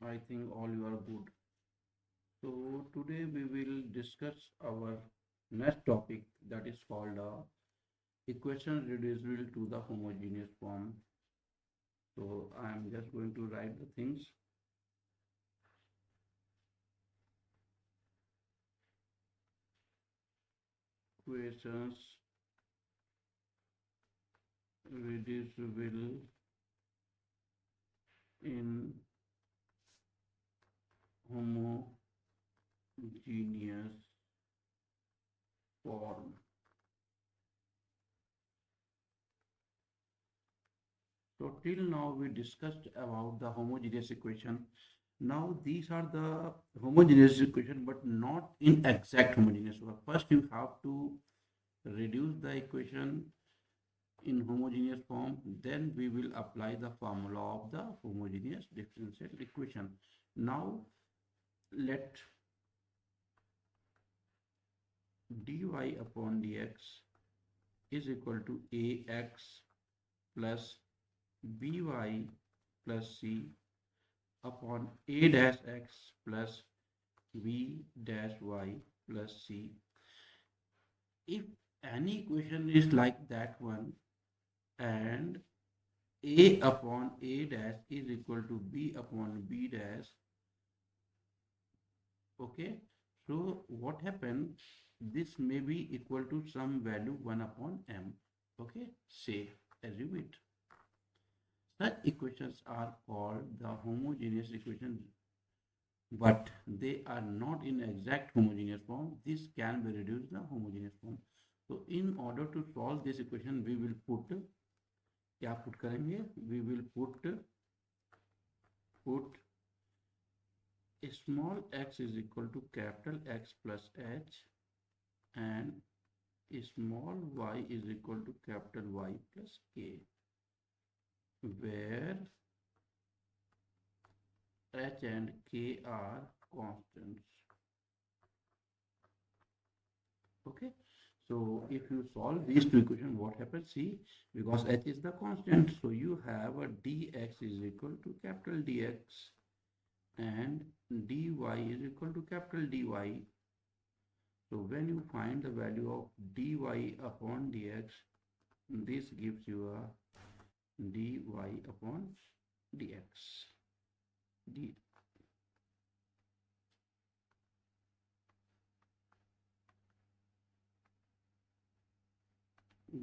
I think all you are good. So today we will discuss our next topic, that is called equation reducible to the homogeneous form. So I am just going to write the things. Equations reducible in homogeneous form. So till now we discussed about the homogeneous equation. Now these are the homogeneous equation, but not in exact homogeneous form. First you have to reduce the equation in homogeneous form, then we will apply the formula of the homogeneous differential equation. Now let dy upon dx is equal to ax plus by plus c upon a dash x plus b dash y plus c. If any equation is like that one, and a upon a dash is equal to b upon b dash, okay, so what happened, this may be equal to some value 1 upon m, okay, say assume it. Such equations are called the homogeneous equations, but they are not in exact homogeneous form. This can be reduced to homogeneous form. So in order to solve this equation, we will put, क्या put करेंगे, we will put small x is equal to capital X plus h, and small y is equal to capital Y plus k, where h and k are constants. Okay, so if you solve these two equations, what happens? See, because h is the constant, so you have a dx is equal to capital Dx and dy is equal to capital Dy. So when you find the value of dy upon dx, this gives you a dy upon dx.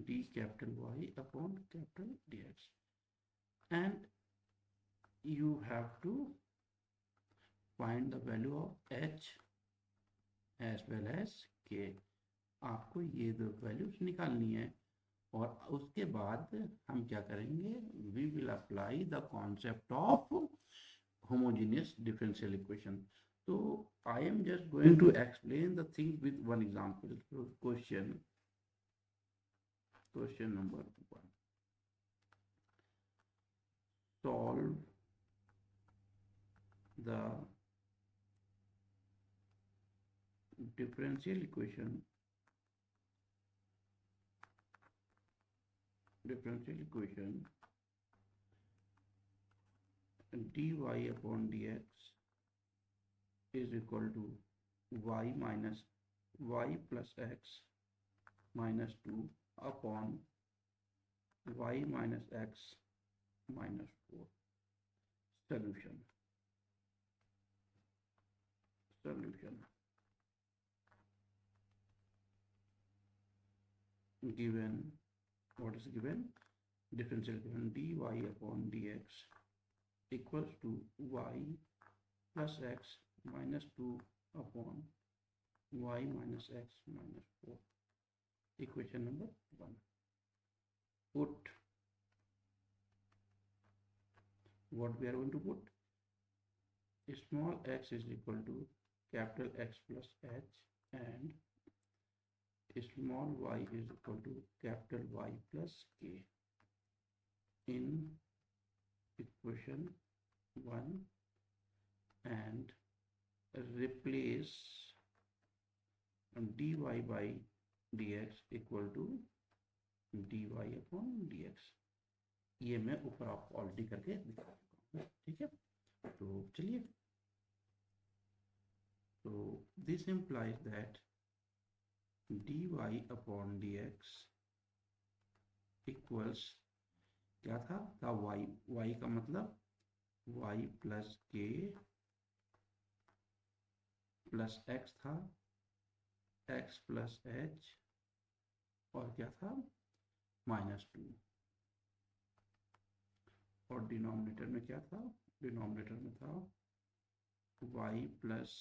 D capital Y upon capital dx, and you have to find the value of h as well as k. आपको ये दो values निकालनी है, और उसके बाद हम क्या करेंगे, we will apply the concept of homogeneous differential equation. So I am just going to explain the thing with one example. So question number 1, solve the differential equation dy upon dx is equal to y minus y plus x minus 2 upon y minus x minus 4. Solution. Given, what is given? Differential given dy upon dx equals to y plus x minus 2 upon y minus x minus 4. Equation number 1. Put, what we are going to put? Small x is equal to capital X plus h, and small y is equal to capital Y plus k in equation 1, and replace dy by dx equal to dy upon dx. ये मैं ऊपर आपको already करके दिखा चुका हूँ, ठीक है। तो चलिए, तो this implies that dy upon dx equals क्या था y का मतलब y प्लस के प्लस x था, x प्लस h, और क्या था -2, और डिनोमिनेटर में क्या था, डिनोमिनेटर में था y प्लस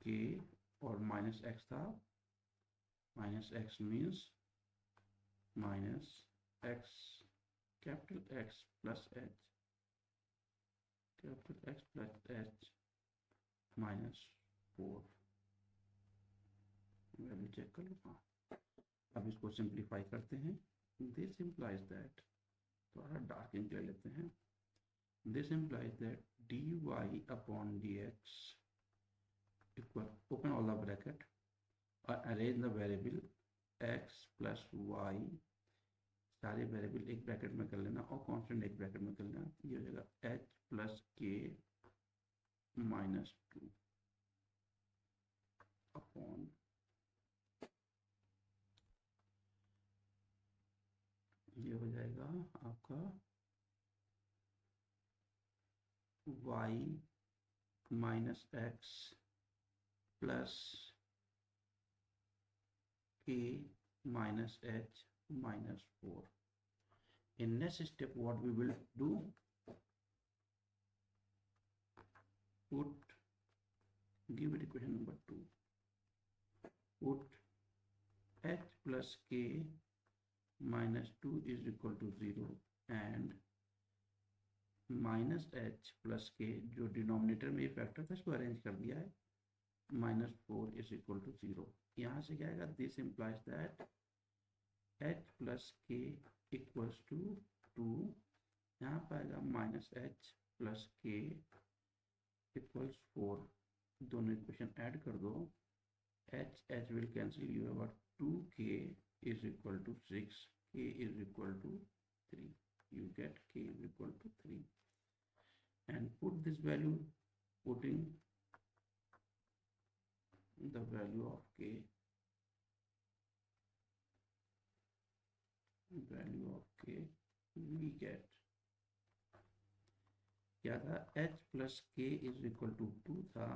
के और माइनस x था, minus x means minus x, capital X plus h, capital X plus h -4। Value check कर लो। हाँ, अब इसको सिंप्लीफाई करते हैं। दिस इम्प्लाइज दैट, थोड़ा डार्किंग ले लेते हैं। This implies that dy upon dx equal, open all the bracket और arrange the variable x plus y, सारे वेरिएबल एक ब्रैकेट में कर लेना और कांस्टेंट एक ब्रैकेट में कर लेना। ये हो जाएगा h प्लस के -2 अपॉन, ये हो जाएगा आपका y minus x plus k minus h -4. In next step, what we will do, give it equation number 2, put h plus k -2 is equal to 0 and minus h plus के, जो denominator में ये factor था इसको arrange कर दिया है, -4 is equal to 0। यहाँ से क्या आएगा, this implies that h plus के इक्वल्स टू 2, यहाँ पर आएगा -h प्लस के इक्वल्स 4, दोनों इक्वेशन ऐड कर दो, h will cancel, you have 2k is equal to 6, k is equal to 3, you get k is equal to 3 and put this value, putting the value of k, we get क्या था, h plus k is equal to 2 था,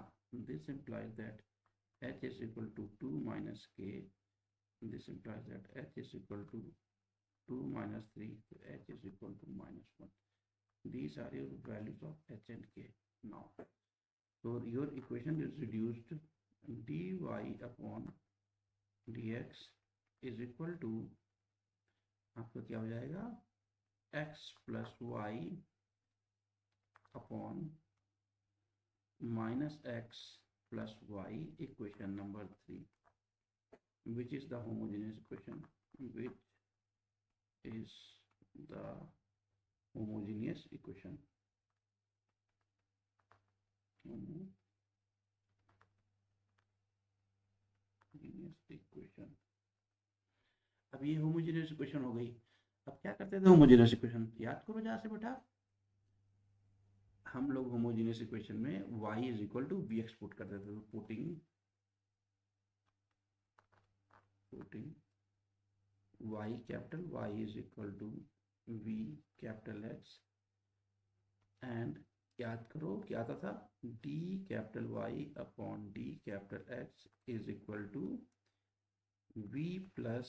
this implies that h is equal to 2 minus k, this implies that h is equal to 2 minus 3, so h is equal to -1. These are your values of h and k now. So your equation is reduced, dy upon dx is equal to, आपका क्या हो जाएगा, x plus y upon minus x plus y, equation number 3, which is the homogeneous equation, which is the homogeneous equation, अब ये homogeneous equation हो गई। अब क्या करते थे होमोजेनियस इक्वेशन, याद करो जहाँ से बेटा, हम लोग होमोजेनियस इक्वेशन में y is equal to V X put करते थे, तो putting y capital y is equal to v capital x, and याद करो क्या आता था, d capital y upon d capital x is equal to v plus,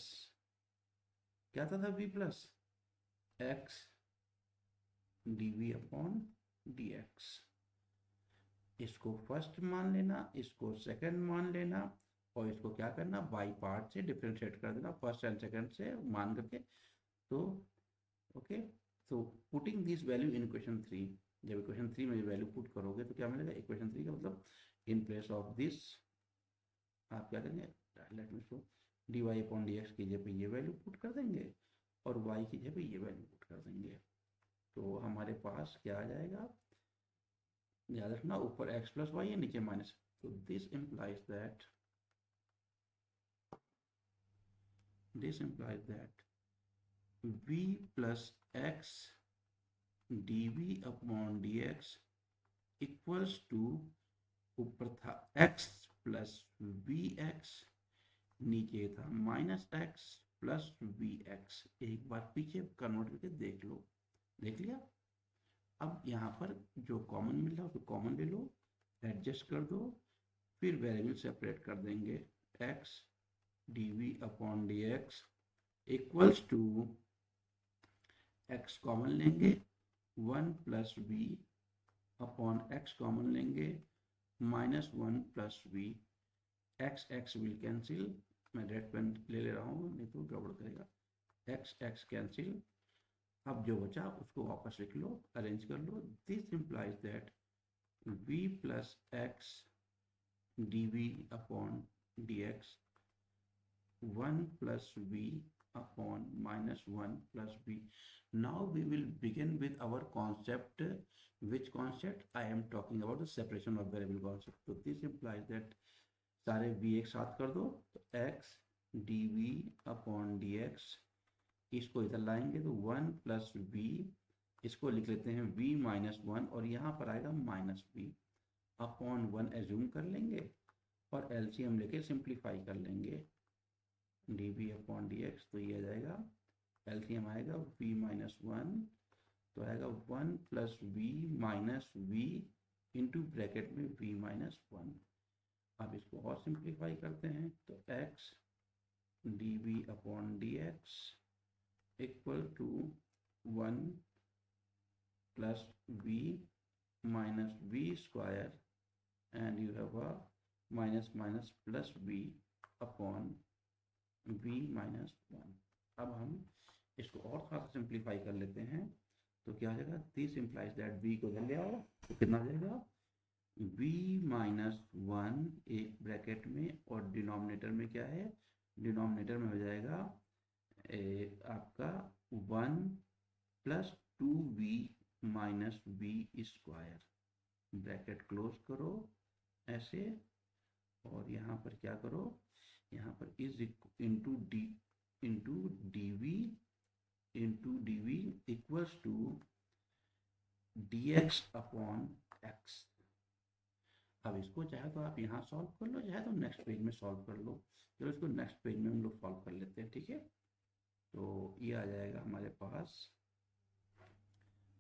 क्या आता था, v plus x dv upon dx। इसको फर्स्ट मान लेना, इसको सेकंड मान लेना, और इसको क्या करना, बाई पार्ट से डिफरेंशिएट कर देना, फर्स्ट एंड सेकंड से मान करके। तो ओके, तो putting this value in equation 3, जब इक्वेशन 3 में वैल्यू पुट करोगे तो क्या मिलेगा, इक्वेशन 3 का मतलब इन प्लेस ऑफ दिस आप क्या करेंगे, let me show, dy upon dx की जगह पे ये वैल्यू पुट कर देंगे और y की जगह पे ये वैल्यू पुट कर देंगे, तो हमारे पास क्या आ जाएगा, याद रखना ऊपर x प्लस वाई है, नीचे माइनस, तो this implies that v plus x dv upon dx equals to, ऊपर था x प्लस वी एक्स, नीचे था minus x plus V X. एक बार पीछे कन्वर्ट करके देख लो, देख लिया। अब यहाँ पर जो कॉमन मिल रहा है उसको कॉमन ले लो, एडजस्ट कर दो, फिर वेरिएबल सेपरेट कर देंगे। x dv upon dx equals to, x common लेंगे 1 plus V upon x common लेंगे -1 plus V. x will cancel, मैं रेड पेन ले रहा हूँ नहीं तो गड़बड़ करेगा। x कैंसिल, अब जो बचा उसको वापस लिख लो, अरेंज कर लो। This implies that v plus x dv upon dx 1 plus v upon -1 plus v. Now we will begin with our concept. Which concept? I am talking about the separation of variable concept. So this implies that सारे v एक साथ कर दो, तो x dv upon dx, इसको इधर लाएंगे तो 1 प्लस v, इसको लिख लेते हैं v माइनस 1, और यहाँ पर आएगा माइनस v अपॉन 1 एज्यूम कर लेंगे और एलसीएम लेके सिंप्लीफाई कर लेंगे। dv अपॉन dx, तो ये आ जाएगा, एलसीएम आएगा v माइनस 1, तो आएगा 1 plus v minus v into bracket में v माइनस 1। अब इसको और सिंप्लीफाई करते हैं, तो x dv upon dx equal to 1 plus v minus v square, and you have a minus minus plus v upon v minus 1। अब हम इसको और थोड़ा सा सिंप्लीफाई कर लेते हैं, तो क्या हो जाएगा, दिस इम्प्लाइज दैट v को इधर ले आओ तो कितना हो जाएगा, v माइनस 1 एक ब्रैकेट में, और डिनोमिनेटर में क्या है, डिनोमिनेटर में हो जाएगा आपका 1 plus 2v minus v square, bracket close करो ऐसे, और यहाँ पर क्या करो, यहाँ पर is into D V equals to dx upon x। अब इसको चाहे तो आप यहाँ सॉल्व कर लो, चाहे तो नेक्स्ट पेज में सॉल्व कर लो। चलो इसको नेक्स्ट पेज में हम लोग सॉल्व कर लेते हैं, ठीक है। तो ये आ जाएगा हमारे पास,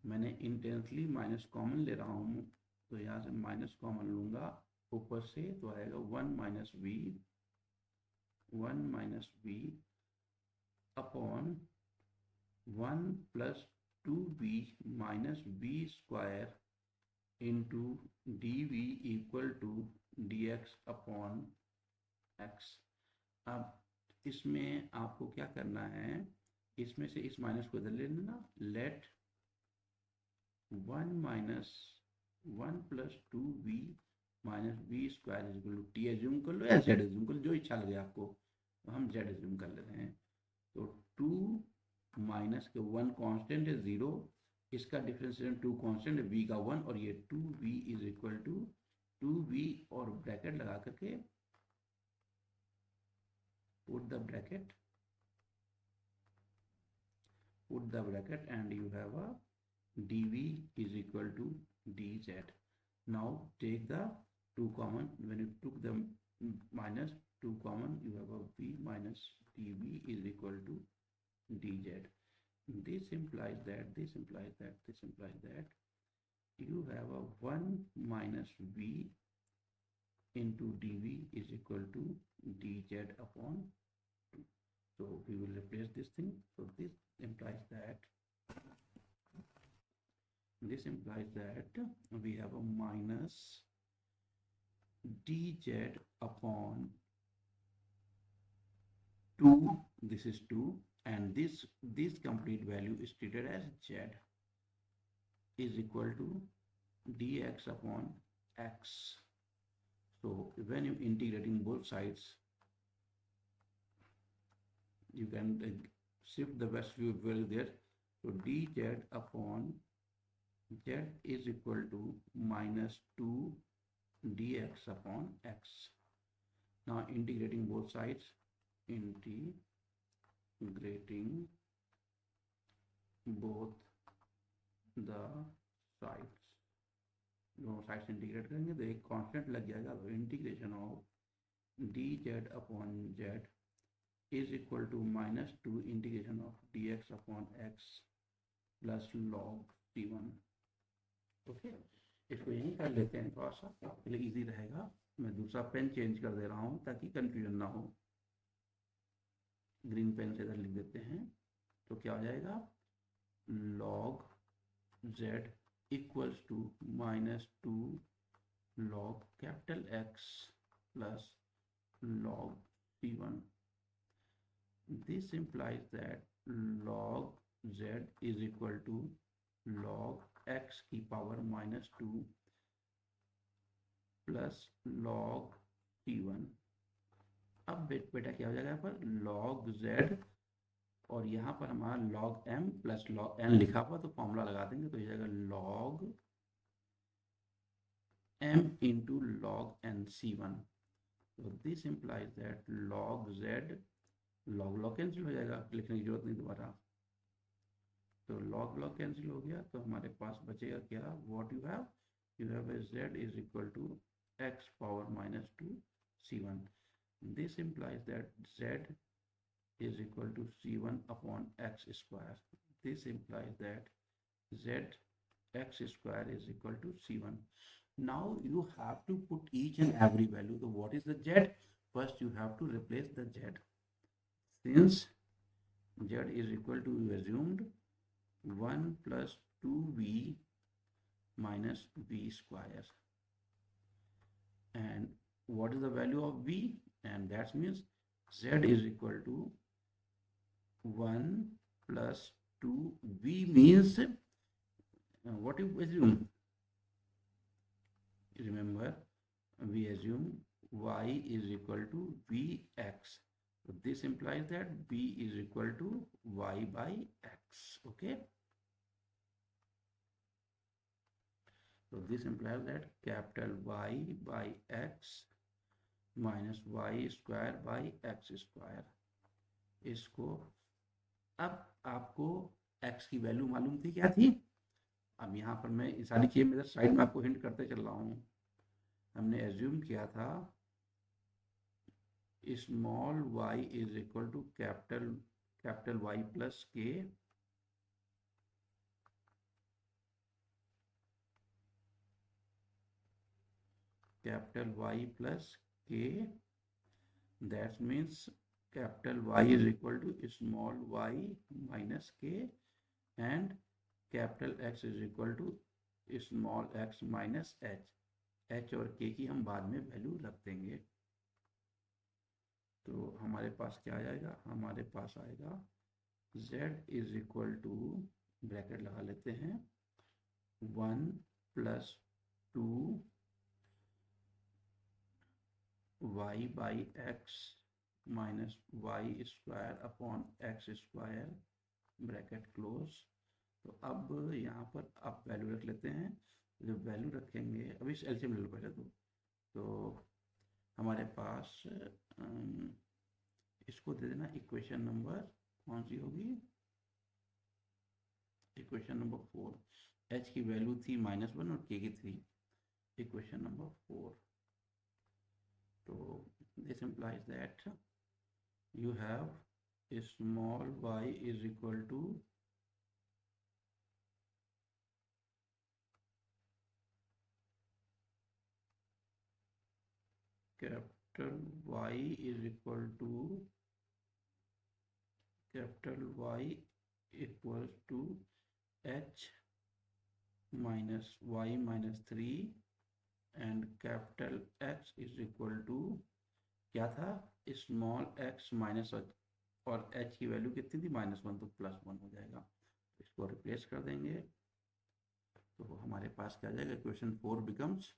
मैंने इंटेंसली माइनस कॉमन ले रहा हूँ, तो यहाँ से माइनस कॉमन लूँगा ऊपर से, तो आएगा 1 minus V upon 1 plus 2b minus b square into D V equal to D X upon X. अब इसमें आपको क्या करना है, इसमें से इस माइनस को इधर ले लेना, let 1 minus 1 plus 2b minus B square equal to T assume कर लो या जेड एज्यूम कर लो, जो इच्छा लगे आपको, तो हम जेड एज्यूम कर लेते हैं। तो 2 माइनस के 1 कांस्टेंट है 0, इसका डिफरेंशिएशन 2 कांस्टेंट है v का 1, और ये 2v is equal to 2v, और ब्रैकेट लगा करके put the bracket and you have a dv is equal to dz. Now take the 2 common, when you took the minus 2 common, you have a v minus dv is equal to dz. This implies that you have a 1 minus v into dv is equal to dz upon 2. So we will replace this thing. So this implies that we have a minus dz upon 2, this is 2, and this complete value is treated as z is equal to dx upon x. So when you integrating both sides, you can shift the value there. So dz upon z is equal to minus 2 dx upon x. Now integrating both sides, integrating both the sides, दोनों sides integrate करेंगे तो एक constant लग जाएगा, तो integration of D Z upon Z is equal to -2 integration of D X upon X plus log t1। Okay, इसको यहीं कर लेते हैं, थोड़ा सा आपके लिए इजी रहेगा। मैं दूसरा पेन चेंज कर दे रहा हूँ ताकि कंफ्यूजन ना हो। ग्रीन पेन से इधर लिख देते हैं, तो क्या हो जाएगा, log z equals to -2 log capital X plus log t1। This implies that log z is equal to log x की पावर -2 प्लस log t1। अब बेटा क्या हो जाएगा, यहाँ पर log z और यहाँ पर हमारा log m plus log n लिखा हुआ, तो फॉर्मूला लगा देंगे तो ये जाएगा log m into log n c1। तो this implies that log z log cancel हो जाएगा, लिखने की जरूरत नहीं दोबारा, तो log कैंसिल हो गया, तो हमारे पास बचेगा क्या, what you have z is equal to x power -2 c1। This implies that z is equal to c1 upon x square. This implies that z x square is equal to c1. Now you have to put each and every value. So what is the z? First you have to replace the z. Since z is equal to, you assumed 1 plus 2v minus v square. And what is the value of v? And that means z is equal to 1 plus 2 v means what you assume, remember we assume y is equal to vx, so this implies that v is equal to y by x. Okay, so this implies that capital Y by x minus y square by x square। इसको अब आपको x की value मालूम थी, क्या थी, अब यहाँ पर मैं इस सारी चीज़ें मेरे साइड में आपको हिंट करते चल रहा हूँ। हमने एज्यूम किया था small y is equal to capital Y plus K, capital Y plus K, that means capital Y is equal to small y minus k and capital X is equal to small x minus h। h और k की हम बाद में value रख देंगे, तो हमारे पास क्या आ जाएगा, हमारे पास आएगा z is equal to, bracket लगा लेते हैं, 1 plus 2 y by x minus Y square upon X square, bracket close. तो अब यहाँ पर आप वैल्यू रख लेते हैं, जो वैल्यू रखेंगे, अभी एलसीएम ले लो पहले तो हमारे पास इसको दे देना इक्वेशन नंबर, कौन सी होगी, इक्वेशन नंबर 4। एच की वैल्यू थी -1 और के की 3, इक्वेशन नंबर 4। तो this implies that you have a small y is equal to capital Y is equal to capital Y equals to h minus y minus 3 and capital X is equal to क्या था, small x minus, और h की value कितनी थी, -1, तो +1 हो जाएगा। इसको रिप्लेस कर देंगे तो हमारे पास क्या आ जाएगा, equation 4 becomes,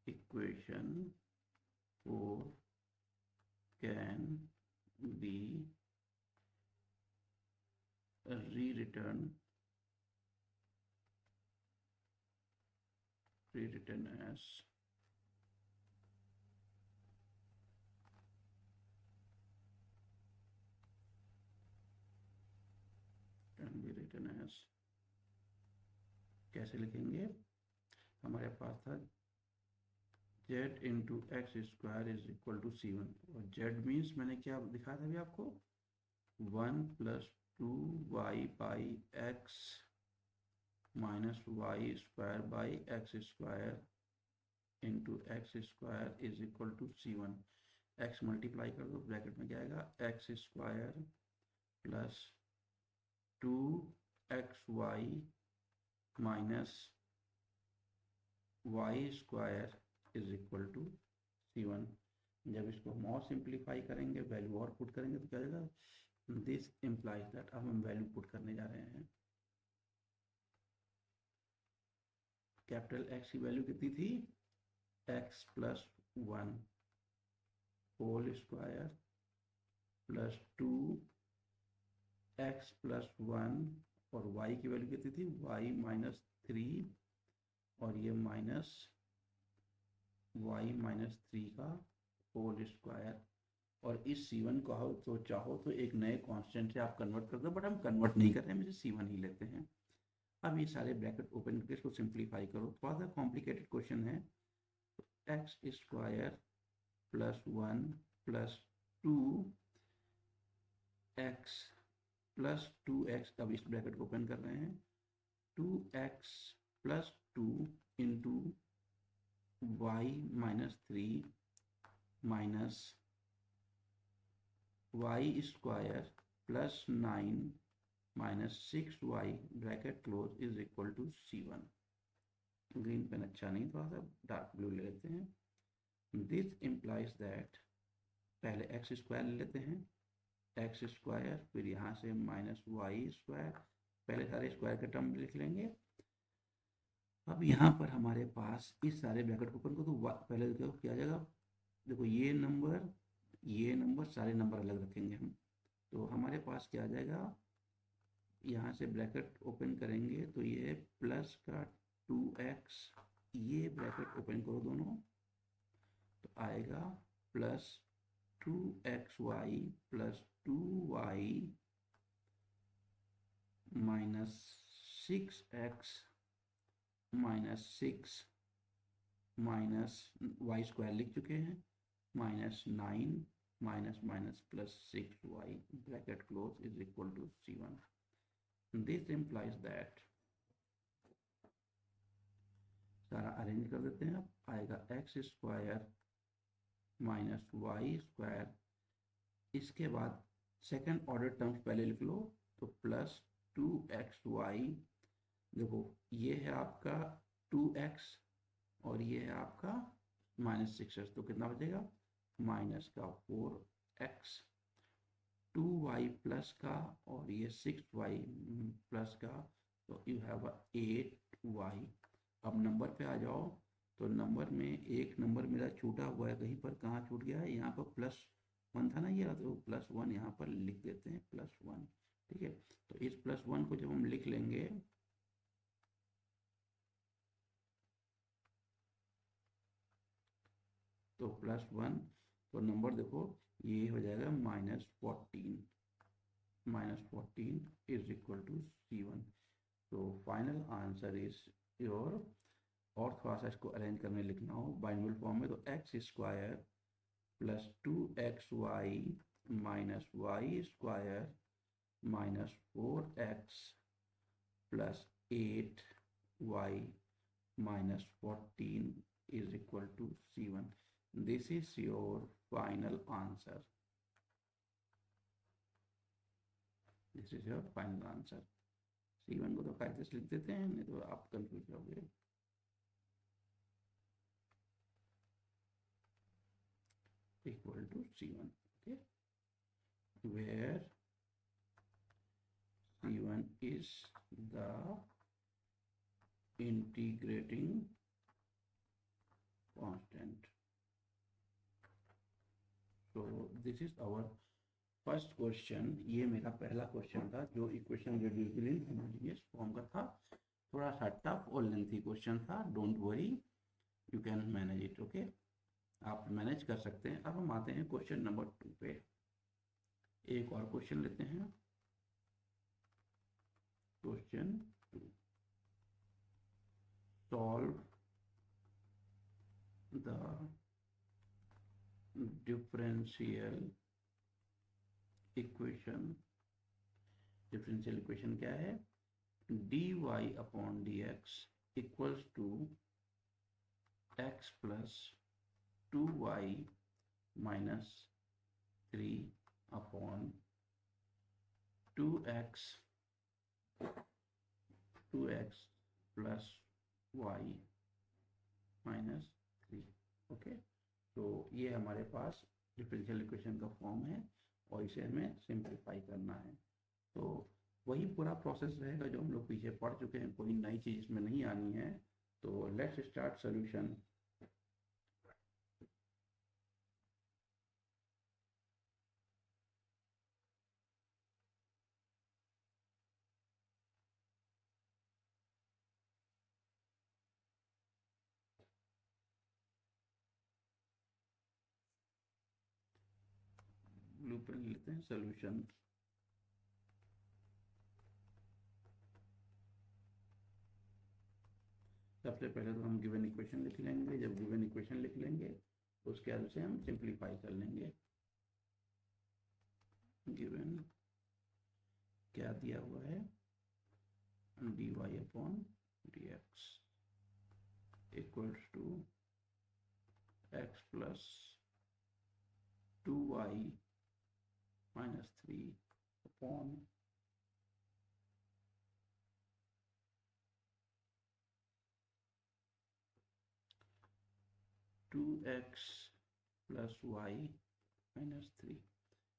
equation 4 can be rewritten as can be written minus, कैसे लिखेंगे, हमारे पास था z into x square is equal to C1, और z मीन्स मैंने क्या दिखाया था अभी आपको, 1 plus 2y by x minus Y square by x square into x square is equal to C1। x multiply कर दो, ब्रैकेट में क्या आएगा, x square plus 2xy minus Y square is equal to C1। जब इसको हम और simplify करेंगे, वैल्यू और पुट करेंगे तो क्या आएगा, दिस इम्प्लाइज दैट, अब हम वैल्यू पुट करने जा रहे हैं। कैपिटल एक्स की वैल्यू कितनी थी, x plus 1 whole square plus 2x plus 1, और y की वैल्यू कितनी थी, y माइनस 3, और ये माइनस y माइनस 3 का होल स्क्वायर। और इस C1 को तो चाहो तो एक नए कांस्टेंट से आप कन्वर्ट कर दो, बट हम कन्वर्ट नहीं कर रहे हैं, मुझे C1 ही लेते हैं। अब ये सारे ब्रैकेट ओपन करके इसको सिंप्लीफाई करो, थोड़ा सा कॉम्प्लिकेटेड क्वेश्चन है। X square plus 1 plus 2x plus 2x, अब इस ब्रैकेट को ओपन कर रहे हैं, 2x plus 2 into y minus 3 minus Y square plus 9 minus 6y bracket close is equal to C1। Green pen अच्छा नहीं, थोड़ा सा डार्क ब्लू ले लेते हैं। दिस इम्प्लाइज दैट, पहले एक्स स्क्वायर ले लेते हैं, एक्स स्क्वायर, फिर यहाँ से माइनस वाई स्क्वायर, पहले सारे स्क्वायर के टर्म लिख लेंगे। अब यहाँ पर हमारे पास इस सारे ब्रैकेट को ओपन को, तो पहले देखो क्या आ जाएगा, देखो ये नंबर सारे नंबर अलग रखेंगे हम, तो हमारे पास क्या आ जाएगा, यहाँ से ब्रैकेट ओपन करेंगे तो ये प्लस का 2x, ये ब्रैकेट ओपन करो दोनों, तो आएगा plus 2xy plus 2y minus 6x minus 6 minus Y square लिख चुके हैं, minus 9 minus minus plus 6y bracket close is equal to C1। This implies that, सारा अरेंज कर देते हैं, अब आएगा x square minus Y square, इसके बाद सेकंड ऑर्डर टर्म्स पहले लिख लो, तो प्लस 2xy, देखो ये है आपका 2x और ये है आपका माइनस 6x, तो कितना बचेगा, माइनस का 4x, 2y प्लस का और ये 6y प्लस का, तो यू हैव 8y। अब नंबर पे आ जाओ, तो नंबर में एक नंबर मेरा छूटा हुआ है कहीं पर, कहाँ छूट गया है, यहाँ पर +1 था ना ये, तो +1 यहाँ पर लिख देते हैं, +1, ठीक है। तो इस +1 को जब हम लिख लेंगे, तो +1, तो नंबर देखो ये हो जाएगा -14 इज इक्वल टू C1। तो फाइनल आंसर इज योर, और थोड़ा सा इसको अरेंज करने लिखना हो बाइनोमियल फॉर्म में, तो x square plus 2xy minus Y square minus 4x plus 8y minus 14 is equal to C1. This is your final answer. This is your final answer. C1 को तो कायदे से लिख देते हैं, नहीं तो आप कंफ्यूज होगे। Equal to C1, okay, where C1 is the integrating constant. So this is our first question, ये मेरा पहला क्वेश्चन था जो इक्वेशन रेड्यूसिबल इन होमोजेनियस फॉर्म का था, थोड़ा सा टफ और लेंथी क्वेश्चन था, don't worry, you can manage it, okay, आप मैनेज कर सकते हैं। अब हम आते हैं क्वेश्चन नंबर 2 पे, एक और क्वेश्चन लेते हैं। Question 2, solve the differential equation. Differential equation क्या है? dy upon dx equals to x plus 2y minus 3 upon 2x plus y minus 3। Okay, तो ये हमारे पास डिफरेंशियल इक्वेशन का फॉर्म है और इसे हमें सिंप्लीफाई करना है। तो वही पूरा प्रोसेस रहेगा जो हम लोग पीछे पढ़ चुके हैं, कोई नई चीज़ इसमें नहीं आनी है। तो let's start solution. Blue pen लेते हैं, सॉल्यूशन। सबसे पहले तो हम गिवन इक्वेशन लिख लेंगे। जब गिवन इक्वेशन लिख लेंगे उसके बाद उसे हम सिंप्लीफाई कर लेंगे। गिवन क्या दिया हुआ है? dy upon dx equals to x plus 2y minus 3 upon 2x plus y minus 3।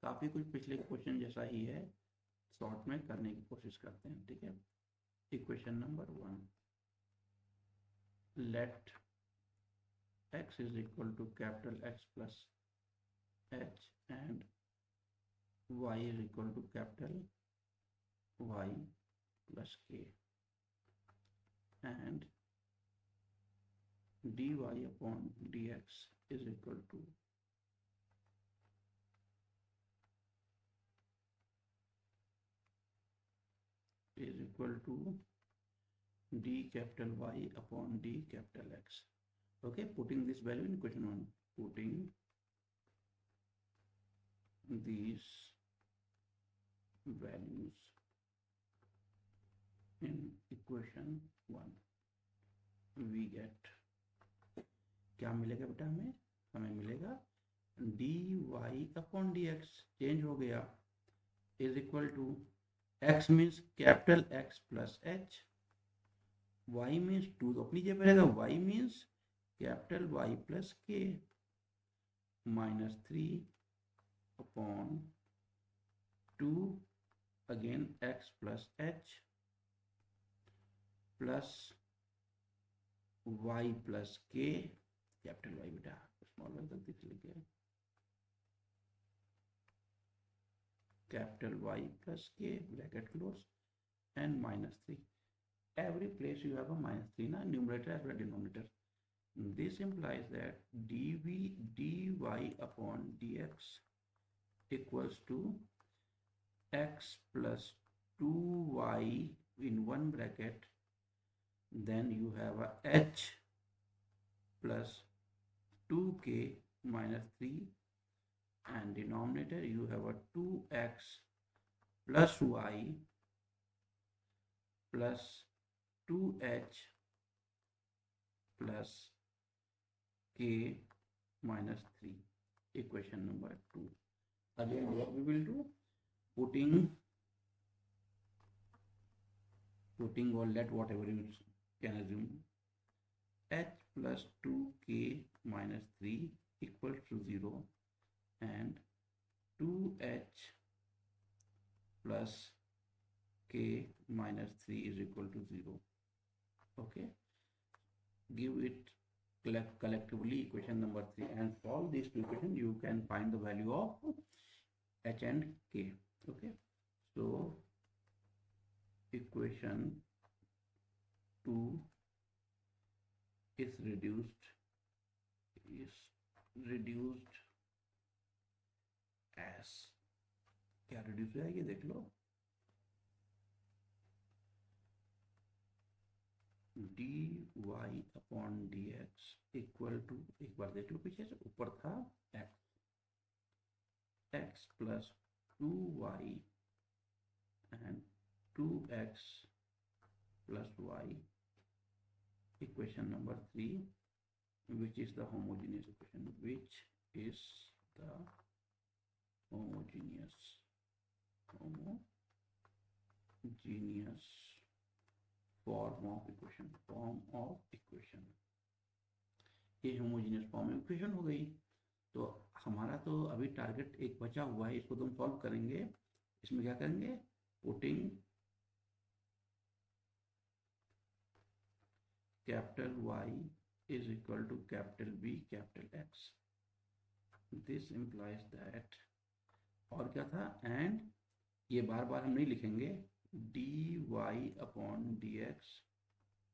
काफ़ी कुछ पिछले क्वेश्चन जैसा ही है, शॉर्ट में करने की कोशिश करते हैं। ठीक है, equation number 1, let x is equal to capital X plus h and y is equal to capital Y plus k and dy upon dx is equal to d capital Y upon d capital X. Okay, putting this value in equation 1, putting these values in equation 1, we get, क्या मिलेगा बेटा? हमें मिलेगा dy upon dx change हो गया, is equal to x means capital X plus h, y means 2 तो अपनी जगह रहेगा, y means capital Y plus k minus 3 upon 2 again x plus h plus y plus k, capital Y बेटा small y गलती से लिख गया, capital Y plus k bracket close and minus 3। Every place you have a minus 3 na, numerator as well as denominator. This implies that dy upon dx equals to x plus 2y in one bracket, then you have a h plus 2k minus 3, and denominator you have a 2x plus y plus 2h plus k minus 3, equation number 2. Again what we will do, putting or let whatever you can assume, h plus 2k minus 3 equals to 0 and 2h plus k minus 3 is equal to 0. Okay, give it collectively equation number 3 and solve these two equations. You can find the value of h and k. Okay, so equation 2 is reduced as, क्या reduce है ये देख लो, d y upon d x equal to, एक बार देख लो पीछे से, ऊपर था x plus 2y and 2x plus y, equation number 3, which is the homogeneous equation, which is the homogeneous form of equation. ये homogeneous form of equation हो गई. तो हमारा तो अभी टारगेट एक बचा हुआ है, इसको तुम सॉल्व करेंगे. इसमें क्या करेंगे, putting capital Y is equal to capital B capital X. This implies that, और क्या था, एंड ये बार बार हम नहीं लिखेंगे, dy upon dx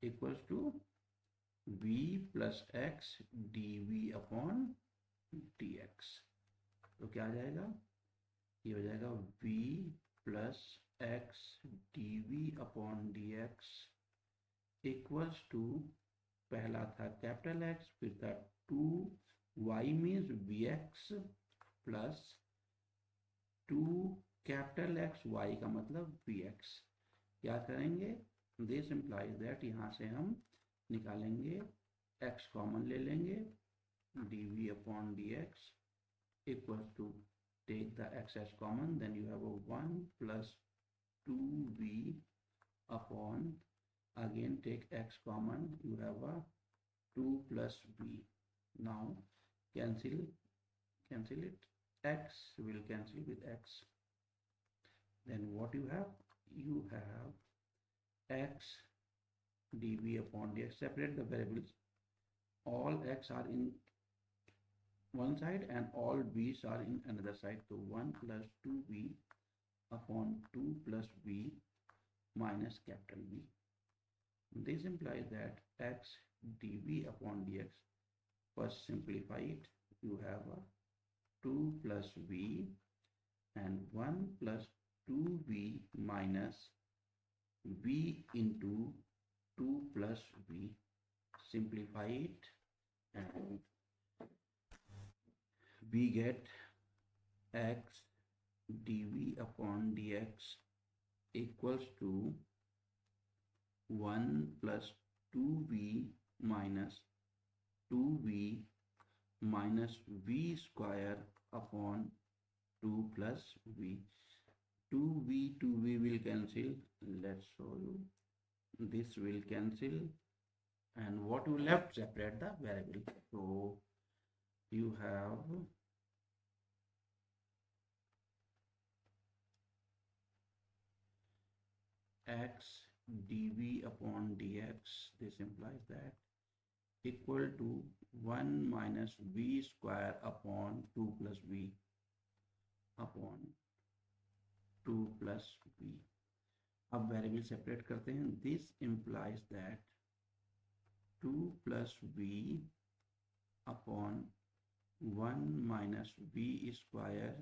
equals to v plus x dv upon dx. तो क्या आ जाएगा, ये हो जाएगा v plus x dv upon dx equals to, पहला था कैपिटल X, फिर था 2y means vx plus 2 capital X, y का मतलब vx. क्या करेंगे, दिस इम्प्लाइज दैट, यहाँ से हम निकालेंगे x कॉमन ले लेंगे, dv upon dx equals to, take the x as common, then you have a 1 plus 2v upon, again take x common, you have a 2 plus v. Now cancel it, x will cancel with x. Then what you have, x dv upon dx. Separate the variables, all x are in one side and all v's are in another side. So 1 plus 2v upon 2 plus v minus capital V. This implies that x dv upon dx, first simplify it, you have a 2 plus v and 1 plus 2v minus v into 2 plus v. Simplify it and we get x dv upon dx equals to 1 plus 2v minus 2v minus v square upon 2 plus v. 2v will cancel. Let's show you. This will cancel, and what you left, separate the variable. So you have x dv upon dx, this implies that, equal to 1 minus v square upon 2 plus v upon 2 plus v. अब variable separate करते हैं. This implies that 2 plus v upon 1 minus v square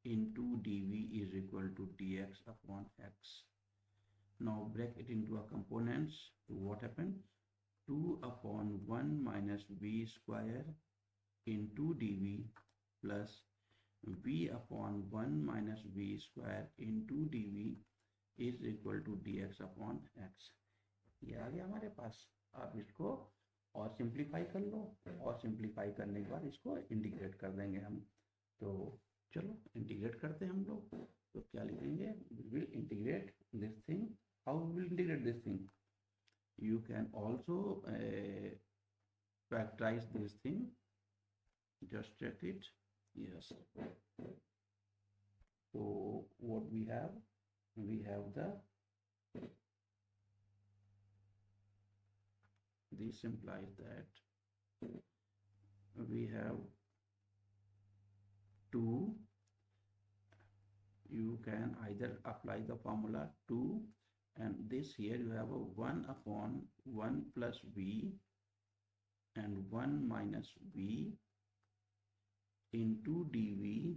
into dv is equal to dx upon x. Now break it into a components. So what happened? 2 upon 1 minus v square into dv plus v upon 1 minus v square into dv is equal to dx upon x. ये आ गया हमारे पास. आप इसको और simplify कर लो, और simplify करने के बाद इसको इंटीग्रेट कर देंगे हम. तो चलो इंटीग्रेट करते हैं हम लोग. तो क्या लिखेंगे, we will integrate this thing. How we will integrate this thing? You can also factorize this thing. Just check it. Yes. So what we have the, this implies that we have 2. You can either apply the formula 2, and this here you have a 1 upon 1 plus v and 1 minus v into dv.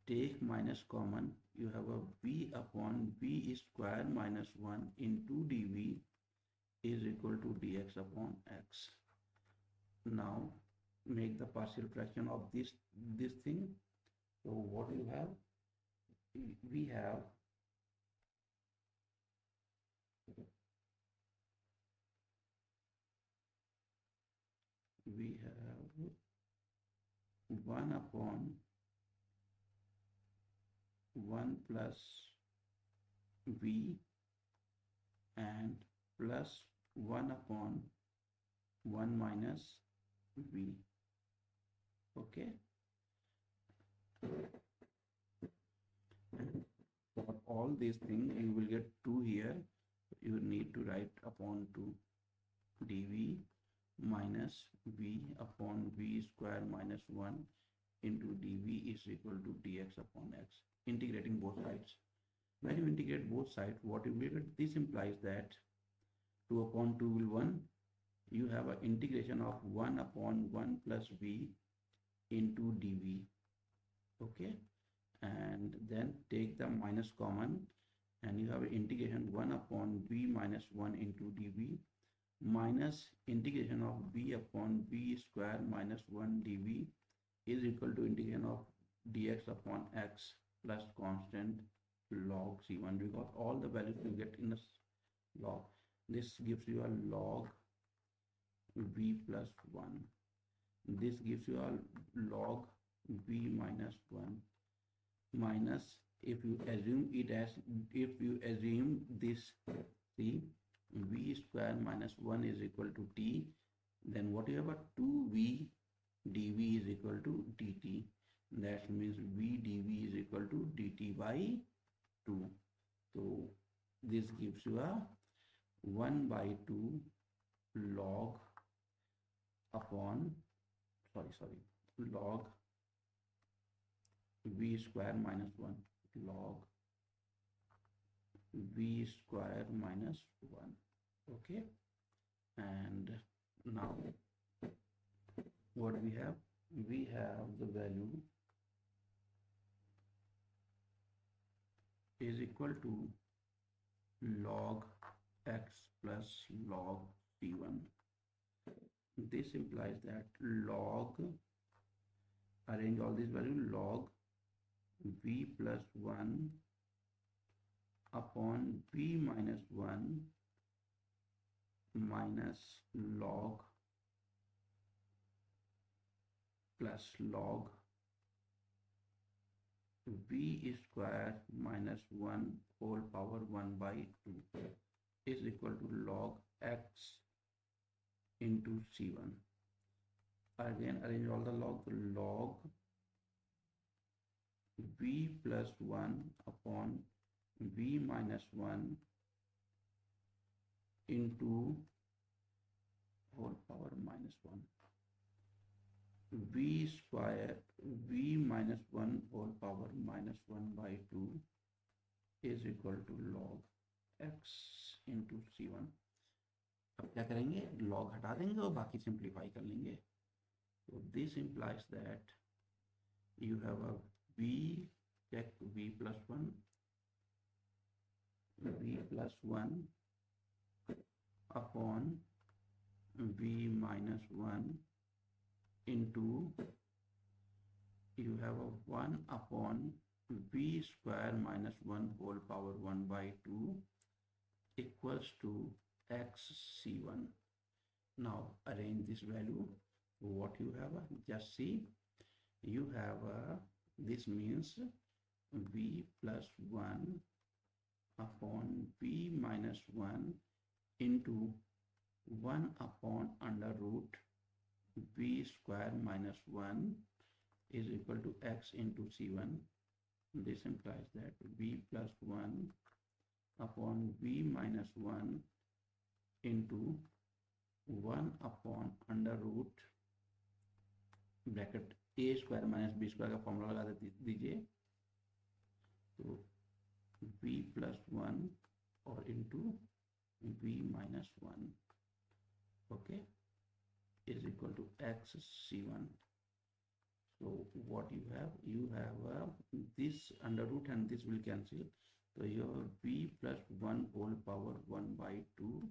Take minus common, you have a v upon v square minus 1 into dv is equal to dx upon x. Now make the partial fraction of this thing. So what you have, we have we have 1 upon 1 plus v and plus 1 upon 1 minus v. Okay, for all these things you will get 2 here. You need to write upon 2 dv minus v upon v square minus 1 into dv is equal to dx upon x, integrating both sides. When you integrate both sides, what you will get, this implies that 2 upon 2 will 1. You have an integration of 1 upon 1 plus v into dv. Okay, and then take the minus common, and you have an integration 1 upon v minus 1 into dv minus integration of v upon v square minus 1 dv is equal to integration of dx upon x plus constant log c1, because all the values you get in the log. This gives you a log v plus 1. This gives you a log v minus 1 minus, if you assume it as, if you assume this c, v square minus 1 is equal to t, then what you have, a 2v dv is equal to dt. That means v dv is equal to dt by 2. So this gives you a 1 by 2 log upon log v square minus 1 log v square minus 1. Okay, and now what we have the value is equal to log x plus log c1. This implies that log, arrange all these values, log v plus 1 upon v minus 1 minus log plus log v square minus 1 whole power 1 by 2 is equal to log x into c1. Again arrange all the log, log v plus 1 upon v minus 1 into whole power minus 1, v square v minus 1 whole power minus 1 by 2 is equal to log x into c1. अब क्या करेंगे, log हटा देंगे और बाकी simplify कर लेंगे. So this implies that you have a v, check v plus 1 upon v minus 1 into, you have a 1 upon v square minus 1 whole power 1 by 2 equals to x c1. Now arrange this value. What you have, just see, you have this means v plus 1 upon v minus 1 into 1 upon under root v square minus 1 is equal to x into c1. This implies that v plus 1 upon v minus 1 into 1 upon under root bracket A square minus B square का formula लगा दीजिए. तो v plus 1 और into v minus 1, okay, is equal to x c1. So what you have this under root and this will cancel. So your v plus 1 whole power 1 by 2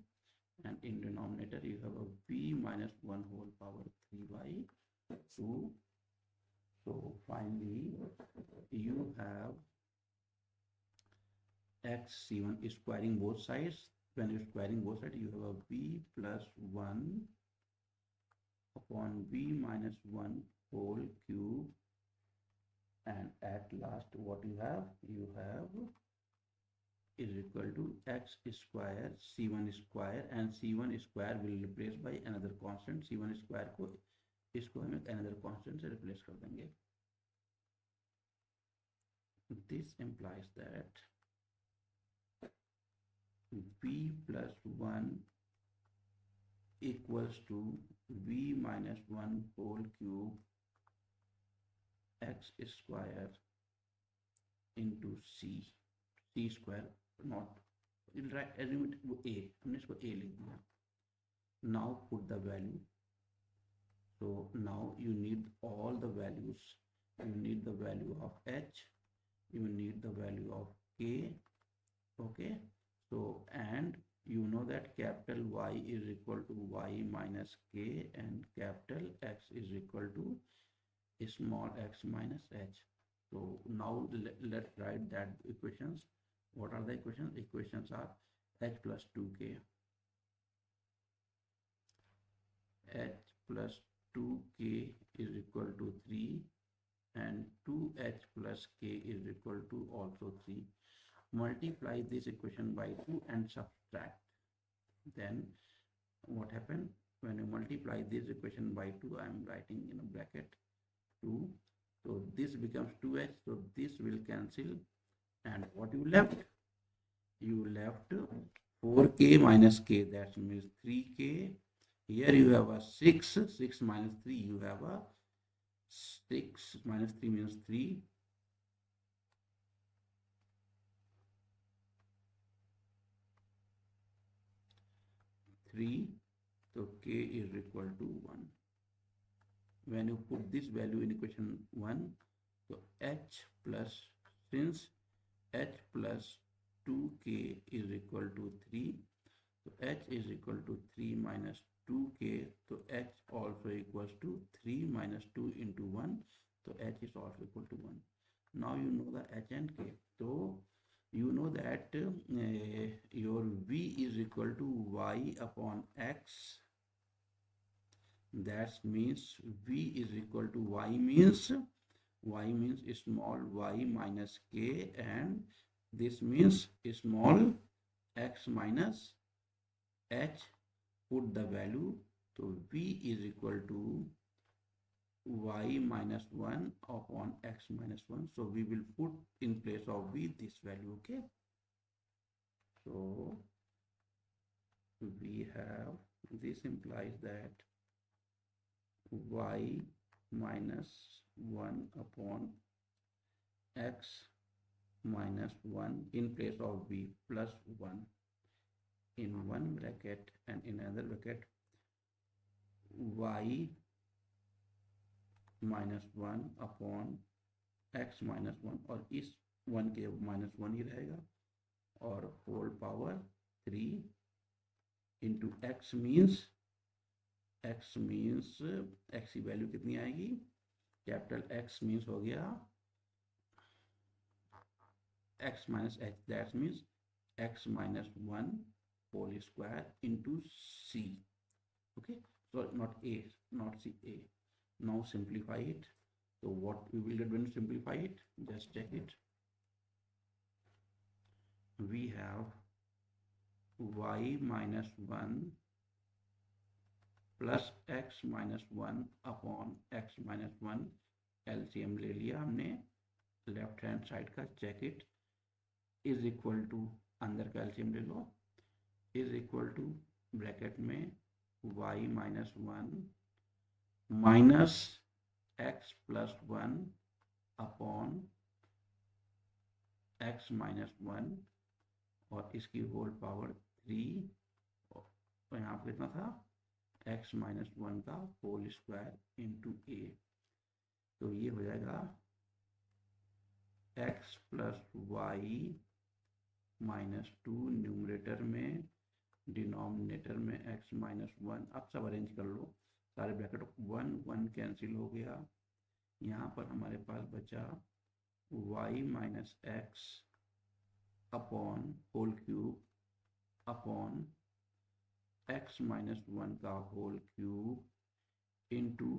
and in denominator you have a v minus 1 whole power 3 by 2. So finally you have x c1 is squaring both sides. When you're squaring both sides, you have a v plus 1 upon v minus 1 whole cube, and at last what you have is equal to x square c1 square, and c1 square will replace by another constant. c1 square को इसको हम another constant से replace कर देंगे. This implies that v plus 1 equals to v minus 1 whole cube x square into c square, not right, assume it a, हमने इसको a लिख दिया. Now put the value. So now you need all the values. You need the value of h, you need the value of k. Okay, so and you know that capital Y is equal to y minus k and capital X is equal to small x minus h. So now let's write that equations. What are the equations? Equations are h plus 2k, h plus 2k is equal to 3, and 2h plus k is equal to also 3. Multiply this equation by 2 and subtract. Then what happened? When you multiply this equation by 2, I am writing in a bracket 2. So this becomes 2h. So this will cancel. And what you left? You left 4k minus k. That means 3k. Here you have a 6. 6 minus 3. You have a 6 minus 3 means 3. 3, so k is equal to 1. When you put this value in equation 1, so h plus, since h plus 2k is equal to 3, so h is equal to 3 minus 2k, so h also equals to 3 minus 2 into 1, so h is also equal to 1. Now you know the h and k. So you know that your v is equal to y upon x. That means v is equal to y means small y minus k, and this means small x minus h. Put the value. So v is equal to y minus 1 upon x minus 1. So we will put in place of v this value. Okay, so we have, this implies that y minus 1 upon x minus 1 in place of v plus 1 in one bracket, and in another bracket y minus 1 upon x minus 1, और इस 1 के minus 1 ही रहेगा, और whole power 3 into x means x की value कितनी आएगी? Capital x means हो गया x minus h, that means x minus 1 whole square into c. Okay, so not a, not c, a. Now simplify it. So what we will get when you simplify it? Just check it. We have y minus 1 plus x minus 1 upon x minus 1. LCM ले लिया हमने left hand side का. Check it. Is equal to, अंदर का LCM ले लो, is equal to bracket में y minus 1 minus x plus 1 upon x minus 1 और इसकी होल पावर 3, और यहाँ पर कितना था? x minus 1 का होल स्क्वायर इंटू a. तो ये हो जाएगा x plus y minus 2 numerator में डिनोमिनेटर में x माइनस 1, अब सब अरेंज कर लो सारे ब्रैकेट, 1 1 कैंसिल हो गया, यहाँ पर हमारे पास बचा y minus x upon whole cube upon x minus 1 का whole cube into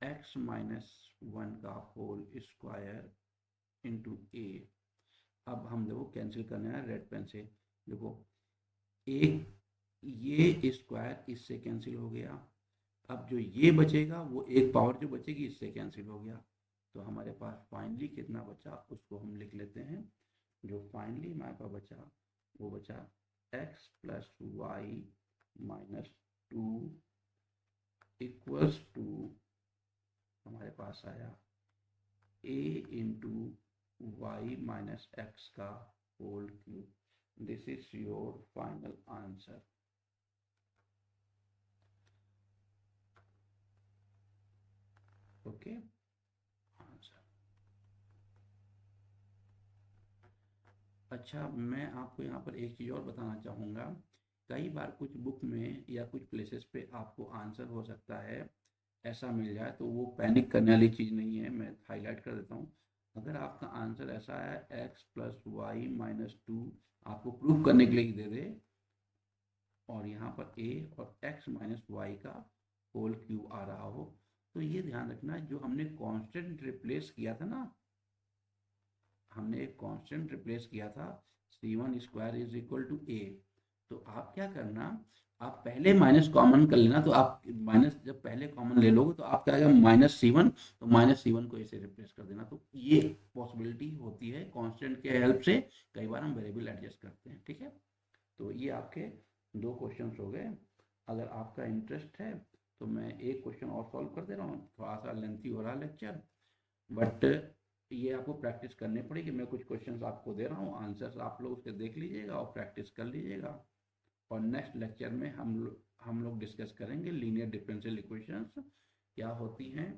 x minus 1 का होल स्क्वायर इंटू a। अब हम देखो कैंसिल करना है रेड पेन से, देखो एक ये स्क्वायर इससे कैंसिल हो गया, अब जो ये बचेगा वो एक पावर जो बचेगी इससे कैंसिल हो गया, तो हमारे पास फाइनली कितना बचा उसको हम लिख लेते हैं। जो फाइनली हमारे पास बचा वो बचा x plus y minus 2 equals to हमारे पास आया a into y minus x का whole cube. This is your final answer. Okay, answer. अच्छा, मैं आपको यहाँ पर एक चीज़ और बताना चाहूँगा, कई बार कुछ बुक में या कुछ प्लेसेस पे आपको आंसर हो सकता है ऐसा मिल जाए, तो वो पैनिक करने वाली चीज़ नहीं है, मैं हाईलाइट कर देता हूँ। अगर आपका आंसर ऐसा है x प्लस वाई माइनस 2 आपको प्रूव करने के लिए दे दे, और यहाँ पर a और x माइनस वाई का होल क्यूब आ रहा हो, तो ये ध्यान रखना जो हमने कांस्टेंट रिप्लेस किया था ना, हमने एक कांस्टेंट रिप्लेस किया था c1 square is equal to a, तो आप क्या करना, आप पहले माइनस कॉमन कर लेना, तो आप माइनस जब पहले कॉमन ले लोगे तो आप क्या आएगा माइनस c1, तो माइनस c1 को ऐसे रिप्लेस कर देना। तो ये पॉसिबिलिटी होती है कांस्टेंट के हेल्प से, कई बार हम वेरिएबल एडजस्ट करते हैं, ठीक है। तो ये आपके दो क्वेश्चंस हो गए। अगर आपका इंटरेस्ट है तो मैं एक क्वेश्चन और सॉल्व कर दे रहा हूँ, थोड़ा सा लेंथी हो रहा है लेक्चर, बट ये आपको प्रैक्टिस करनी पड़ेगी। मैं कुछ क्वेश्चंस आपको दे रहा हूँ, आंसर्स आप लोग उसके देख लीजिएगा और प्रैक्टिस कर लीजिएगा, और नेक्स्ट लेक्चर में हम लोग डिस्कस करेंगे लीनियर डिफरेंशियल इक्वेशंस क्या होती हैं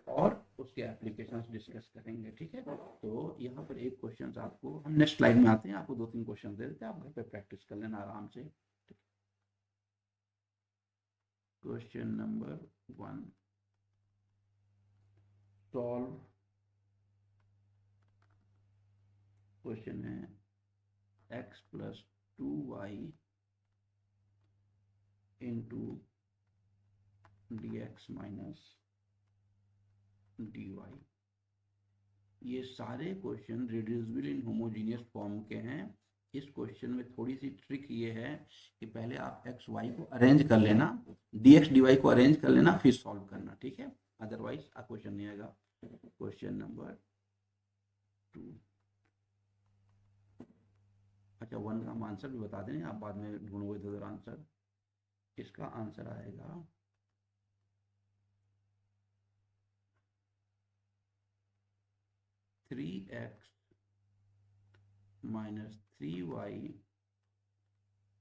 और उसके एप्लीकेशंस डिस्कस करेंगे, ठीक है। तो यहाँ पर एक क्वेश्चन आपको, हम नेक्स्ट स्लाइड में आते हैं, आपको 2-3 क्वेश्चन दे देते हैं, आप घर पे प्रैक्टिस कर लेना आराम से। Question number 1, solve. क्वेश्चन है x plus 2y into d x minus d y. ये सारे question reducible in homogeneous form के हैं। इस क्वेश्चन में थोड़ी सी ट्रिक ये है कि पहले आप एक्स वाई को अरेंज कर लेना, डी एक्स डी वाई को अरेंज कर लेना, फिर सॉल्व करना, ठीक है, अदरवाइज क्वेश्चन नहीं आएगा। Question number 2। अच्छा, 1 का हम आंसर भी बता दें, आप बाद में ढूंढोगे इधर आंसर। इसका आंसर आएगा 3x minus 3y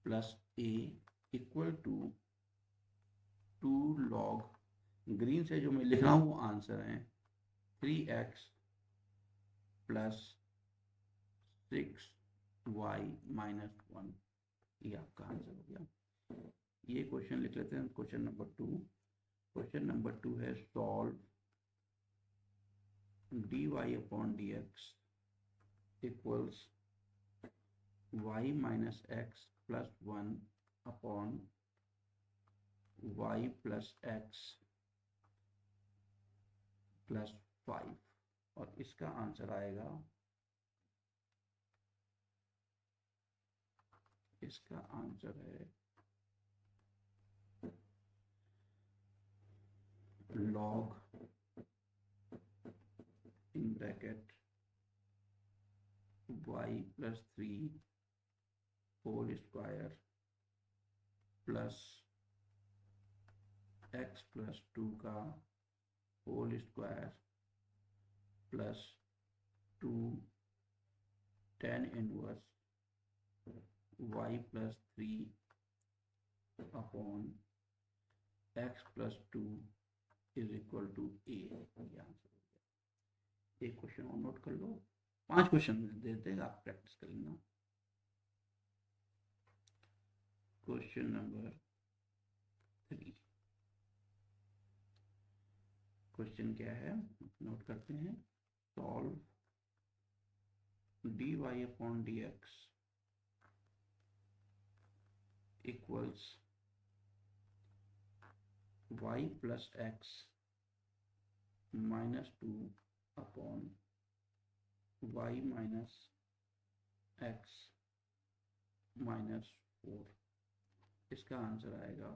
plus a equal to 2 log, green से जो मैं लिख रहा हूँ वो आंसर है 3x प्लस 6y माइनस 1, ये आपका आंसर हो गया। ये क्वेश्चन लिख लेते हैं, क्वेश्चन नंबर 2। क्वेश्चन नंबर 2 है solve dy upon dx equals y minus x plus 1 upon y plus x plus 5, और इसका आंसर आएगा, इसका आंसर है log in bracket y plus 3 whole square plus x plus 2 का whole square plus 2 tan inverse y plus 3 upon x plus 2 is equal to a। ये answer हो गया। एक क्वेश्चन और नोट कर लो, 5 क्वेश्चन दे देगा, आप प्रैक्टिस कर लेना। Question number 3। क्वेश्चन क्या है नोट करते हैं। Solve dy upon dx equals y plus x -2 upon y minus x -4। इसका आंसर आएगा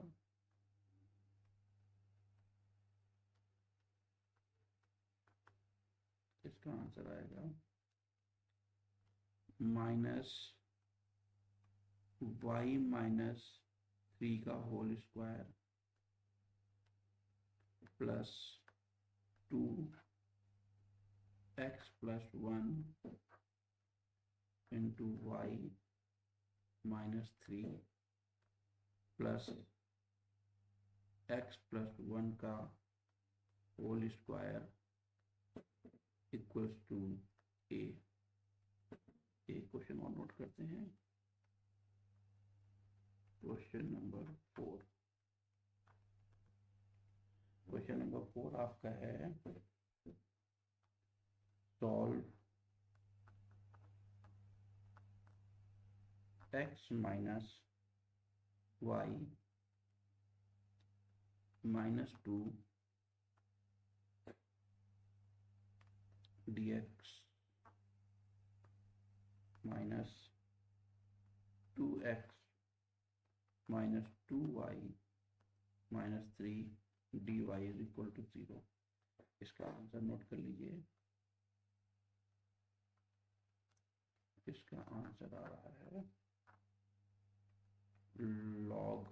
-y माइनस 3 का whole square plus 2x plus 1 into y minus 3 plus x plus 1 का whole square equals to a। एक question और note करते हैं। Question number 4। Question number 4 आपका है solve x minus y -2 dx minus 2x minus 2y minus 3 dy is equal to 0। इसका answer note कर लीजिए। इसका आंसर आ रहा है log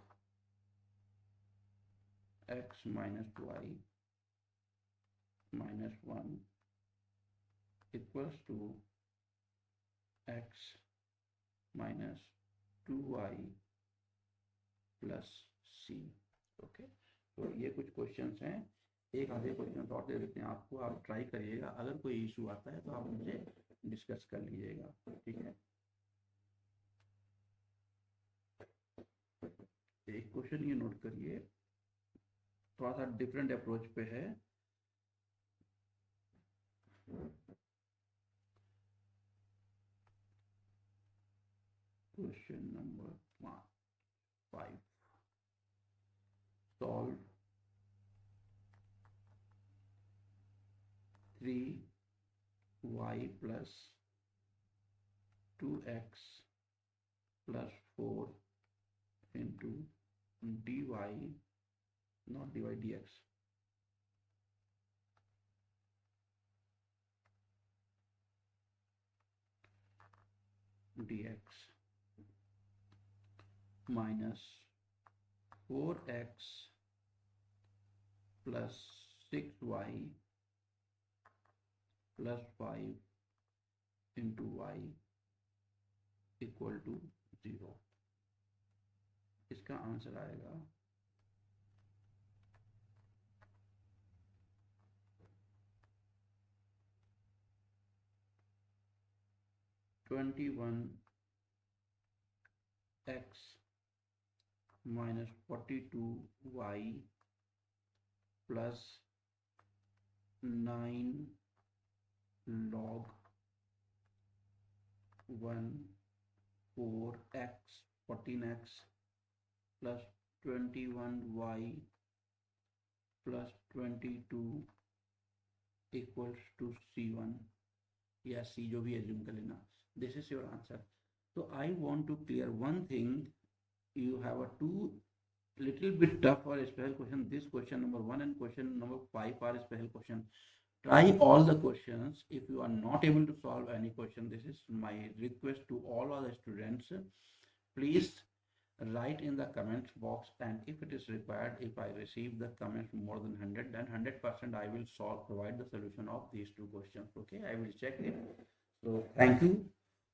x minus y minus 1 equals to x minus 2y plus c। Okay, तो ये कुछ क्वेश्चंस हैं। एक आधे क्वेश्चन और दे देते हैं आपको, आप ट्राई करिएगा। अगर कोई इशू आता है तो आप मुझे डिस्कस कर लीजिएगा, ठीक है। एक क्वेश्चन ये नोट करिए, थोड़ा सा डिफरेंट अप्रोच पे है। Question number 5। Solve 3y plus 2x plus 4 into dy not dy dx dx minus 4x plus 6y plus 5 into y equal to 0। इसका आंसर आएगा 21x minus 42y plus 9 log 1 4x 14x plus 21y plus 22 equals to C1 या C, जो भी assume कर लेना। This is your answer. तो I want to clear one thing, you have a two little bit tough or special question. This question number 1 and question number 5 are special question. Try all the questions. If you are not able to solve any question, this is my request to all other students. Please write in the comments box, and if it is required, if I receive the comments more than 100, then 100% I will provide the solution of these two questions. Okay, I will check it. So thank you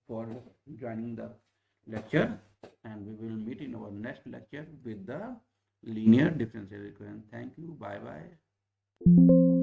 for joining the lecture, and we will meet in our next lecture with the linear differential equation. Thank you. Bye bye.